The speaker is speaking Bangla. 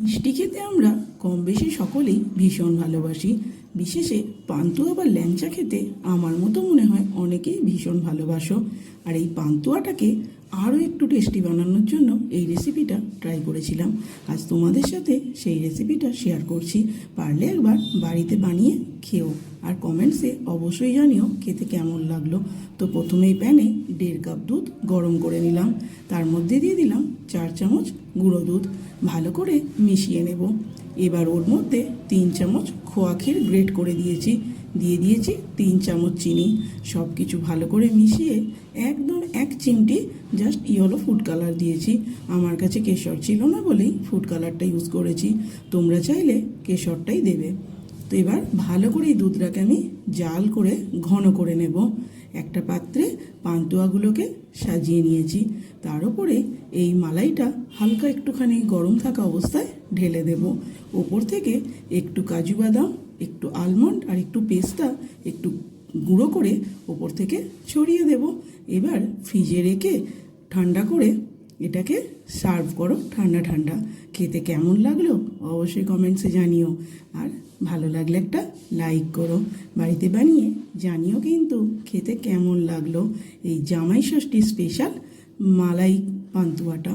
মিষ্টি খেতে আমরা কম বেশি সকলেই ভীষণ ভালোবাসি। বিশেষে পান্তুয়া বা ল্যাংচা খেতে আমার মতো মনে হয় অনেকেই ভীষণ ভালোবাসো। আর এই পান্তুয়াটাকে আরও একটু টেস্টি বানানোর জন্য এই রেসিপিটা ট্রাই করেছিলাম। আজ তোমাদের সাথে সেই রেসিপিটা শেয়ার করছি। পারলে একবার বাড়িতে বানিয়ে খেও, আর কমেন্টসে অবশ্যই জানিও খেতে কেমন লাগলো। তো প্রথমেই প্যানে 1.5 কাপ দুধ গরম করে নিলাম। তার মধ্যে দিয়ে দিলাম 4 চামচ গুঁড়ো দুধ। ভালো করে মিশিয়ে নেব। এবার ওর মধ্যে 3 চামচ খোয়া ক্ষীর গ্রেট করে দিয়েছি, দিয়ে দিয়েছি 3 চামচ চিনি। সব কিছু ভালো করে মিশিয়ে একদম 1 চিমটি জাস্ট ইয়েলো ফুড কালার দিয়েছি। আমার কাছে কেশর ছিল না বলেই ফুড কালারটা ইউজ করেছি, তোমরা চাইলে কেশরটাই দেবে। তো এবার ভালো করে এই দুধটাকে আমি জাল করে ঘন করে নেব। একটা পাত্রে পান্তুয়াগুলোকে সাজিয়ে নিয়েছি, তার উপরে এই মালাইটা হালকা একটুখানি গরম থাকা অবস্থায় ঢেলে দেব। ওপর থেকে একটু কাজু বাদাম, একটু আলমন্ড আর একটু পেস্তা একটু গুঁড়ো করে ওপর থেকে ছড়িয়ে দেব। এবার ফ্রিজে রেখে ঠান্ডা করে এটাকে সার্ভ করো ঠান্ডা ঠান্ডা। খেতে কেমন লাগলো অবশ্যই কমেন্টসে জানিও, আর ভালো লাগলে একটা লাইক করো। বাড়িতে বানিয়ে জানিও কিন্তু খেতে কেমন লাগলো এই জামাই ষষ্ঠী স্পেশাল মালাই পান্তুয়াটা।